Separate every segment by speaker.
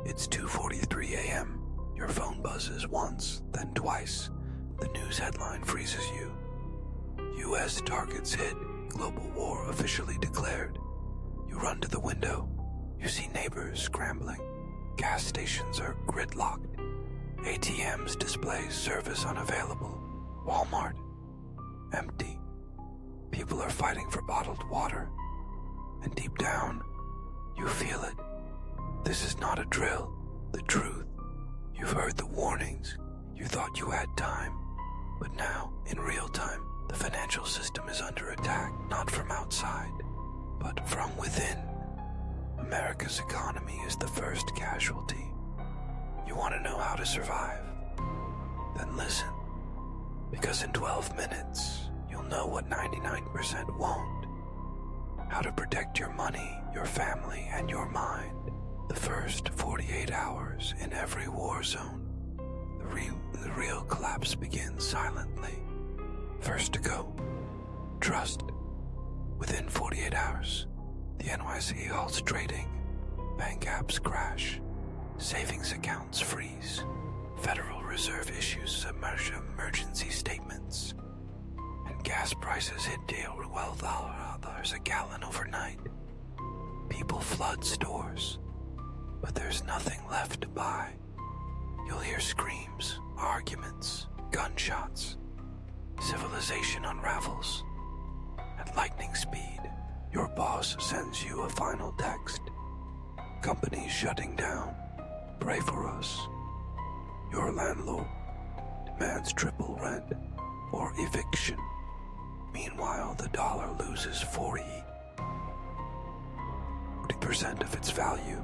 Speaker 1: It's 2:43 a.m. Your phone buzzes once, then twice. The news headline freezes you. U.S. targets hit. Global war officially declared. You run to the window. You see neighbors scrambling. Gas stations are gridlocked. ATMs display service unavailable. Walmart, empty. People are fighting for bottled water. And deep down, you feel it. This is not a drill. The truth. You've heard the warnings. You thought you had time. But now, in real time, the financial system is under attack, not from outside, but from within. America's economy is the first casualty. You want to know how to survive? Then listen. Because in 12 minutes, you'll know what 99% won't. How to protect your money, your family, and your mind. The first 48 hours in every war zone. The real collapse begins silently. First to go, trust. Within 48 hours, the NYSE halts trading. Bank apps crash. Savings accounts freeze. Federal Reserve issues emergency statements. And gas prices hit $12 a gallon overnight. People flood stores. But there's nothing left to buy. You'll hear screams, arguments, gunshots. Civilization unravels. At lightning speed, your boss sends you a final text. Companies shutting down. Pray for us. Your landlord demands triple rent or eviction. Meanwhile, the dollar loses 40% of its value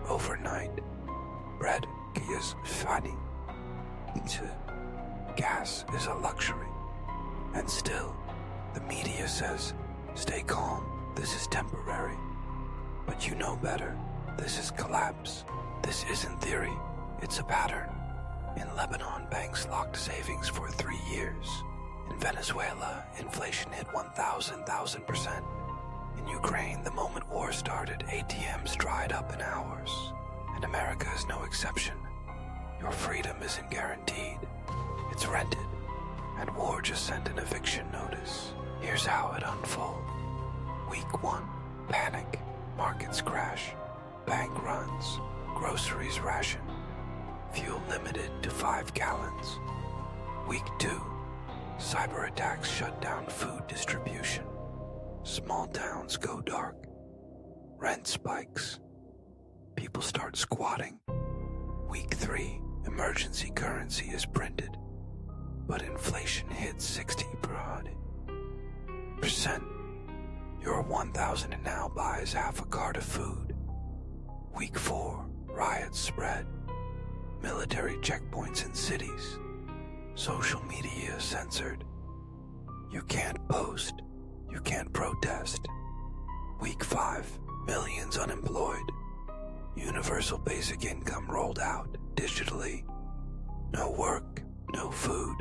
Speaker 1: overnight. Bread is funny. Gas is a luxury. And still, the media says, stay calm, this is temporary. But you know better. This is collapse. This isn't theory, it's a pattern. In Lebanon, banks locked savings for 3 years. In Venezuela, inflation hit 1,000%. In Ukraine, the moment war started, ATMs dried up in hours. And America is no exception. Your freedom isn't guaranteed. It's rented. And war just sent an eviction notice. Here's how it unfolds. Week 1, panic. Markets crash. Bank runs. Groceries ration. Fuel limited to 5 gallons. Week 2, cyber attacks shut down food distribution. Small towns go dark. Rent spikes. People start squatting. Week 3, emergency currency is printed. But inflation hits 60%. Your 1,000 and now buys half a cart of food. Week 4, riots spread. Military checkpoints in cities. Social media censored. You can't post. You can't protest. Week 5, millions unemployed. Universal basic income rolled out digitally. No work, no food.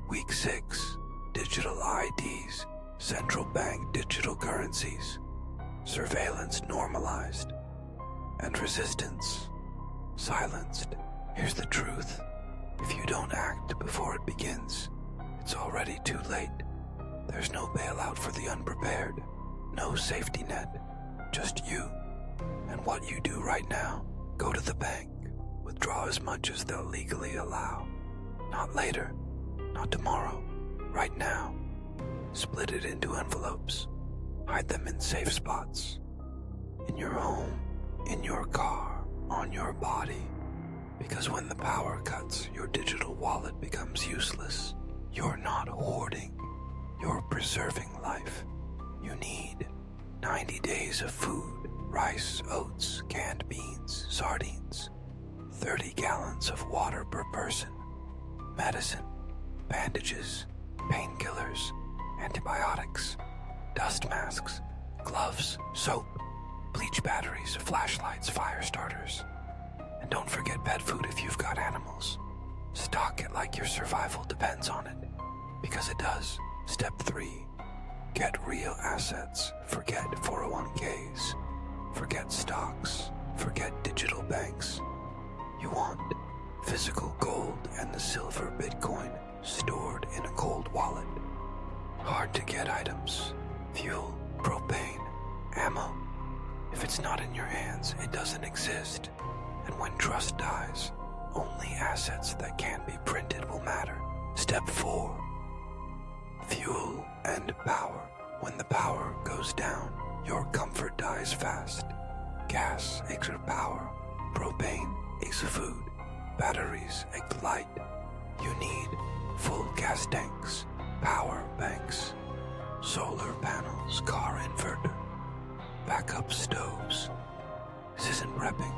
Speaker 1: Week 6, digital IDs, central bank digital currencies. Surveillance normalized. And resistance silenced. Here's the truth. If you don't act before it begins, it's already too late. There's no bailout for the unprepared. No safety net. Just you. And what you do right now, go to the bank. Withdraw as much as they'll legally allow. Not later. Not tomorrow. Right now. Split it into envelopes. Hide them in safe spots. In your home. In your car. On your body. Because when the power cuts, your digital wallet becomes useless. You're not hoarding. You're preserving life. You need 90 days of food, rice, oats, canned beans, sardines, 30 gallons of water per person, medicine, bandages, painkillers, antibiotics, dust masks, gloves, soap, bleach batteries, flashlights, fire starters. And don't forget pet food if you've got animals. Stock it like your survival depends on it. Because it does. Step 3. Get real assets. Forget 401ks. Forget stocks. Forget digital banks. you want. Physical gold and the silver Bitcoin stored in a cold wallet. Hard to get items, fuel, propane, ammo. If it's not in your hands, it doesn't exist. And when trust dies, only assets that can't be printed will matter. Step 4. Fuel and power. When the power goes down, your comfort dies fast. Gas extra power. Propane is food. Batteries ignite. You need full gas tanks, power banks, solar panels, car inverter, backup stoves. This isn't prepping.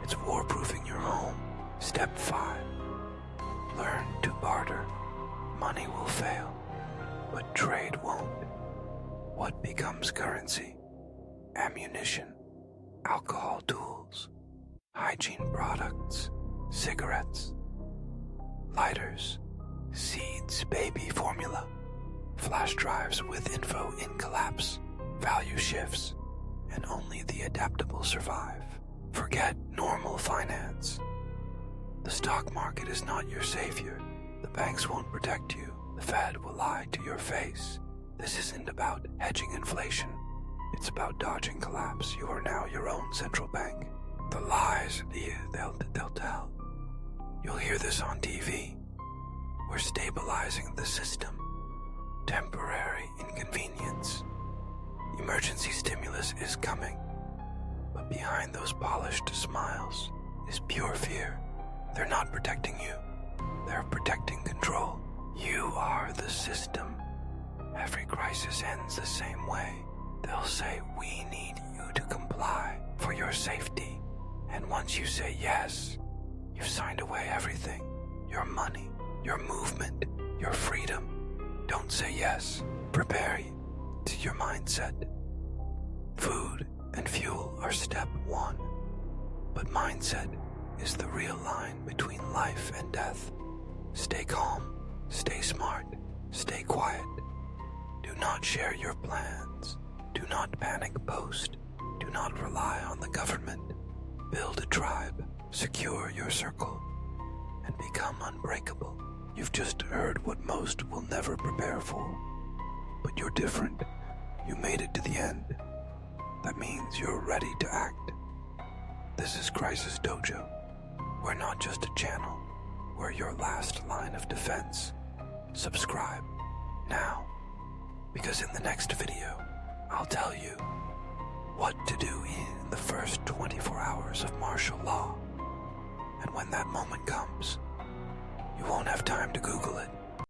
Speaker 1: It's war-proofing your home. Step 5. Learn to barter. Money will fail, but trade won't. What becomes currency? Ammunition, alcohol tools, hygiene products, cigarettes, lighters, seeds, baby formula, flash drives with info in collapse, value shifts, and only the adaptable survive. Forget normal finance. The stock market is not your savior. The banks won't protect you. The Fed will lie to your face. This isn't about hedging inflation. It's about dodging collapse. You are now your own central bank. The lies they'll tell. You'll hear this on TV. We're stabilizing the system. Temporary inconvenience. Emergency stimulus is coming. But behind those polished smiles is pure fear. They're not protecting you. They're protecting control. You are the system. Every crisis ends the same way. They'll say, we need you to comply for your safety. And once you say yes, you've signed away everything. Your money, your movement, your freedom. Don't say yes. Prepare to your mindset. Food and fuel are step 1. But mindset is the real line between life and death. Stay calm, stay smart, stay quiet. Do not share your plans. Do not panic post. Do not rely on the government. Build a tribe, secure your circle, and become unbreakable. You've just heard what most will never prepare for. But you're different. You made it to the end. That means you're ready to act. This is Crisis Dojo. We're not just a channel. We're your last line of defense. Subscribe now, because in the next video, I'll tell you what to do in the first 24 hours of martial law. And when that moment comes, you won't have time to Google it.